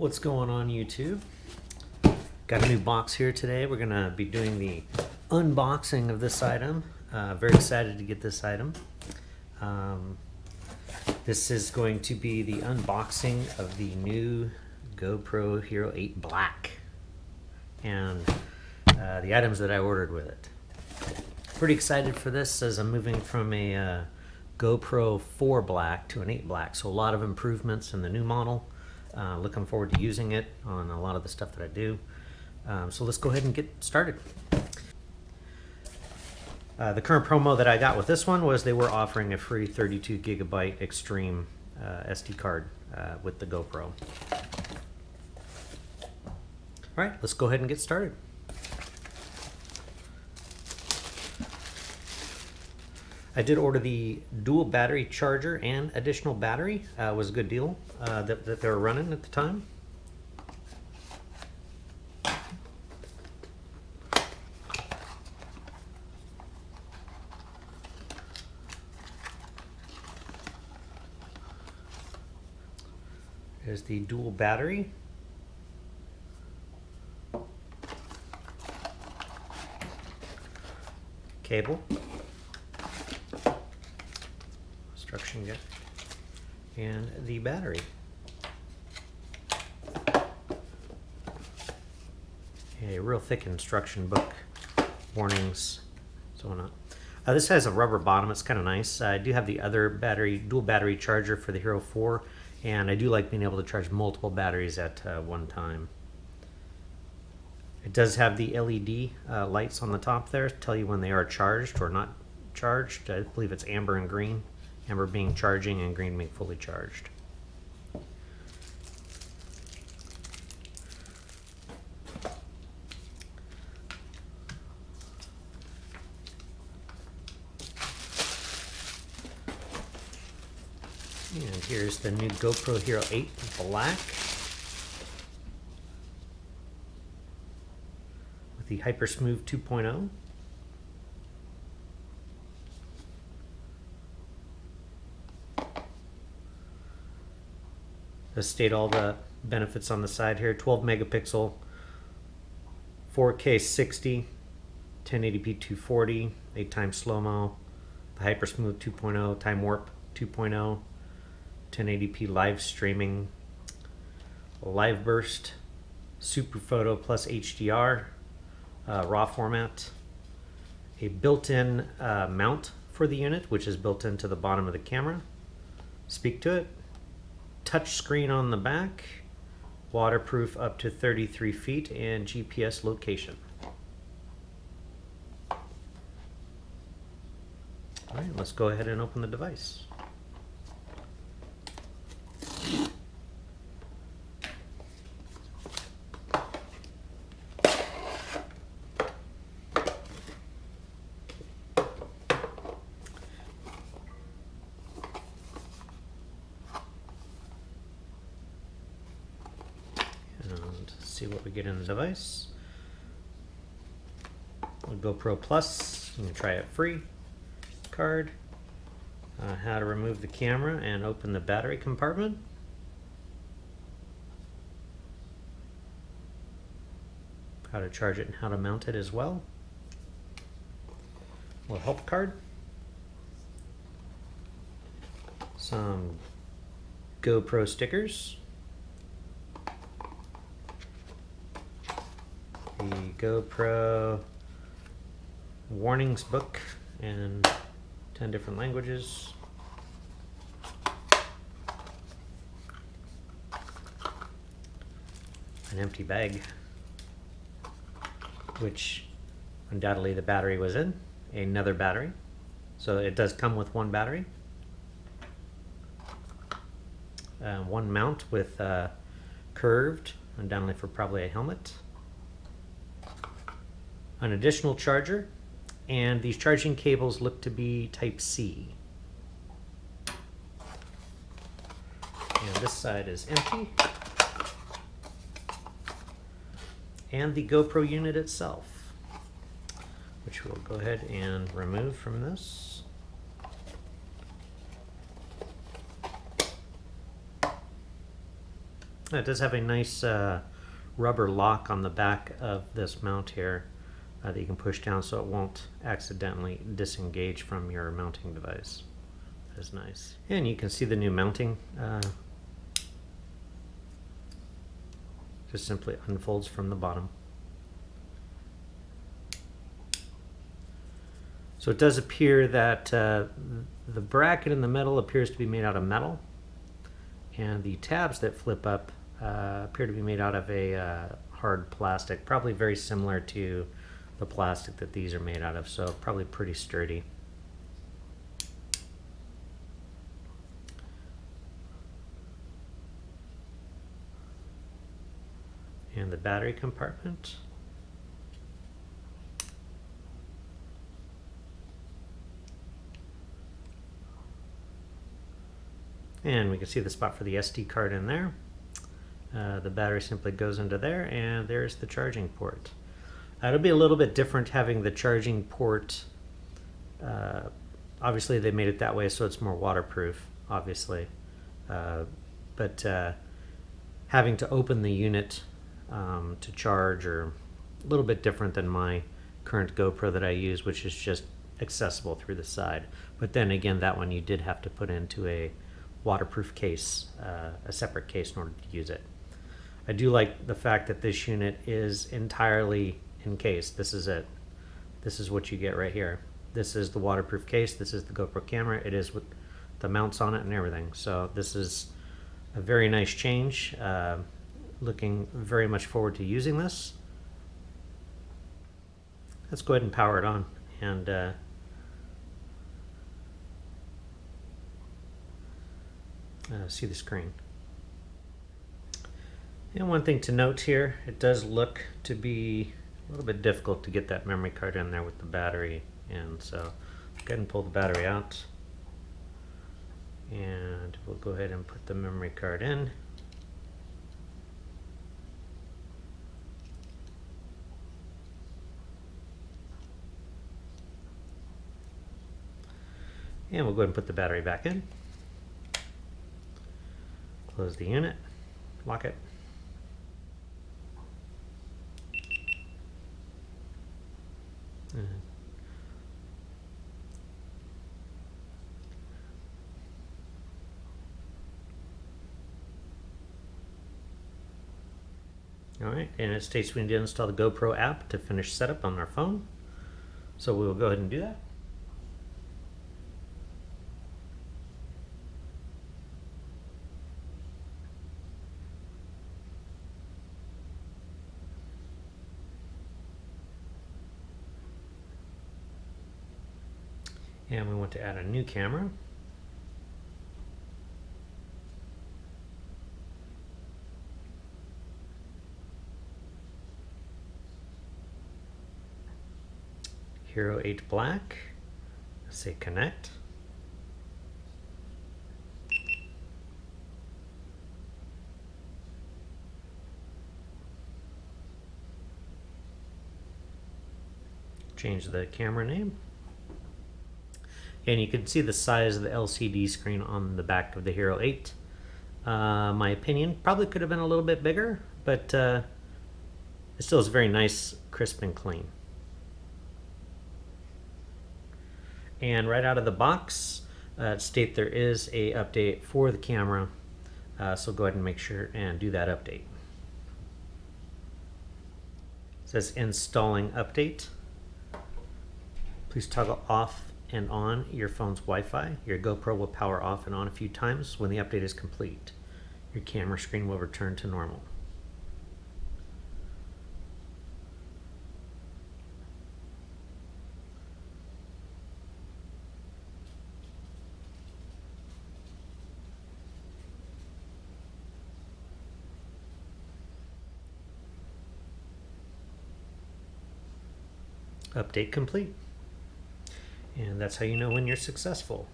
What's going on, YouTube? Got a new box here today. We're gonna be doing the unboxing of this item. Very excited to get this item. This is going to be the unboxing of the new GoPro Hero 8 Black and the items that I ordered with it. Pretty excited for this as I'm moving from a GoPro 4 Black to an 8 Black, so a lot of improvements in the new model. Looking forward to using it on a lot of the stuff that I do. So let's go ahead and get started. The current promo that I got with this one was they were offering a free 32 gigabyte Extreme SD card with the GoPro. All right, let's go ahead and get started. I did order the dual battery charger and additional battery. Was a good deal that they were running at the time. Here's the dual battery. Cable. Instruction kit. And the battery. A real thick instruction book. Warnings, so on. This has a rubber bottom. It's kind of nice. I do have the other battery, dual battery charger for the Hero 4, and I do like being able to charge multiple batteries at one time. It does have the LED lights on the top there to tell you when they are charged or not charged. I believe it's amber and green. Amber being charging and green being fully charged. And here's the new GoPro Hero 8 Black with the Hyper Smooth 2.0. Let's state all the benefits on the side here. 12 megapixel, 4K 60, 1080p 240, 8 times slow-mo, the Hyper Smooth 2.0, Time Warp 2.0, 1080p live streaming, Live Burst, Super Photo plus HDR, RAW format, a built-in mount for the unit, which is built into the bottom of the camera. Speak to it. Touch screen on the back, waterproof up to 33 feet, and GPS location. All right, let's go ahead and open the device. See what we get in the device. GoPro Plus, you can try it free. Card. How to remove the camera and open the battery compartment. How to charge it and how to mount it as well. A little help card. Some GoPro stickers. The GoPro warnings book in 10 different languages. An empty bag, which undoubtedly the battery was in. Another battery. So it does come with one battery. One mount with curved, undoubtedly for probably a helmet. An additional charger, and these charging cables look to be Type-C. And this side is empty. And the GoPro unit itself, which we'll go ahead and remove from this. It does have a nice rubber lock on the back of this mount here that you can push down so it won't accidentally disengage from your mounting device. That is nice. And you can see the new mounting just simply unfolds from the bottom. So it does appear that the bracket in the middle appears to be made out of metal, and the tabs that flip up appear to be made out of a hard plastic, probably very similar to the plastic that these are made out of, so probably pretty sturdy. And the battery compartment. And we can see the spot for the SD card in there. The battery simply goes into there, and there's the charging port. It'll be a little bit different having the charging port. Obviously, they made it that way so it's more waterproof, obviously. But having to open the unit to charge are a little bit different than my current GoPro that I use, which is just accessible through the side. But then again, that one you did have to put into a waterproof case, a separate case in order to use it. I do like the fact that this unit is entirely encased. This is it. This is what you get right here. This is the waterproof case. This is the GoPro camera. It is with the mounts on it and everything. So this is a very nice change. Looking very much forward to using this. Let's go ahead and power it on and see the screen. And one thing to note here, it does look to be a little bit difficult to get that memory card in there with the battery, and so go ahead and pull the battery out, and we'll go ahead and put the memory card in. And we'll go ahead and put the battery back in. Close the unit, lock it. Alright, and it states we need to install the GoPro app to finish setup on our phone. So we will go ahead and do that. And we want to add a new camera. Hero 8 Black. Say connect. Change the camera name. And you can see the size of the LCD screen on the back of the Hero 8. My opinion, probably could have been a little bit bigger, but it still is very nice, crisp, and clean. And right out of the box, state there is a update for the camera, so go ahead and make sure and do that update. It says installing update. Please toggle off and on your phone's Wi-Fi. Your GoPro will power off and on a few times. When the update is complete, your camera screen will return to normal. Update complete. And that's how you know when you're successful.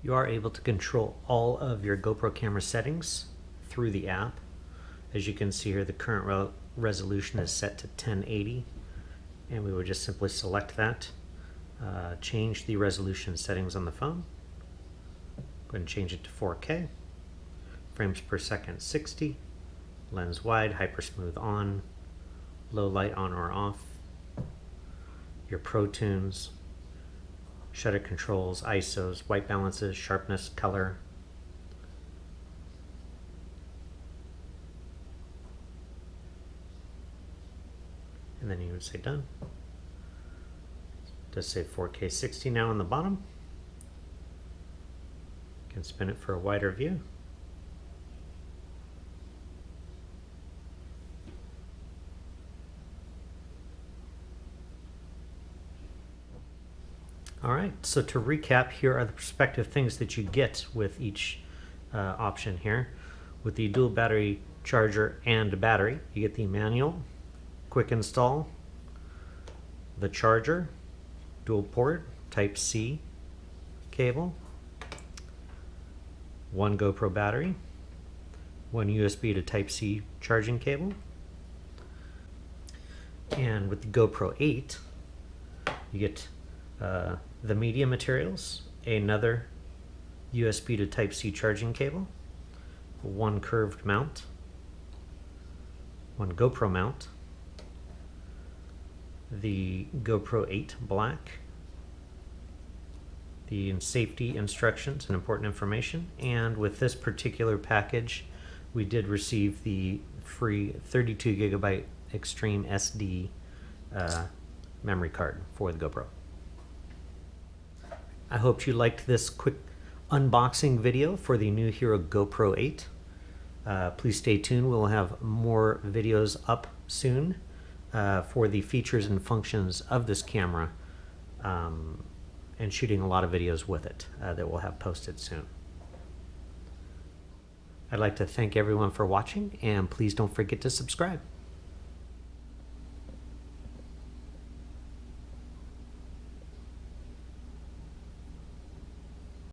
You are able to control all of your GoPro camera settings through the app. As you can see here, the current resolution is set to 1080, and we would just simply select that, change the resolution settings on the phone, go ahead and change it to 4K, frames per second 60, lens wide, hyper smooth on, low light on or off, your Pro Tunes, shutter controls, ISOs, white balances, sharpness, color. And then you would say done. It does say 4K 60 now on the bottom. You can spin it for a wider view. All right, so to recap, here are the perspective things that you get with each option here. With the dual battery charger and battery, you get the manual, quick install, the charger, dual port, Type-C cable, one GoPro battery, one USB to Type-C charging cable, and with the GoPro 8, you get the media materials, another USB to Type-C charging cable, one curved mount, one GoPro mount, the GoPro 8 Black, the safety instructions and important information, and with this particular package we did receive the free 32 gigabyte Extreme SD memory card for the GoPro. I hope you liked this quick unboxing video for the new Hero GoPro 8. Please stay tuned, we'll have more videos up soon for the features and functions of this camera, and shooting a lot of videos with it that we'll have posted soon. I'd like to thank everyone for watching, and please don't forget to subscribe.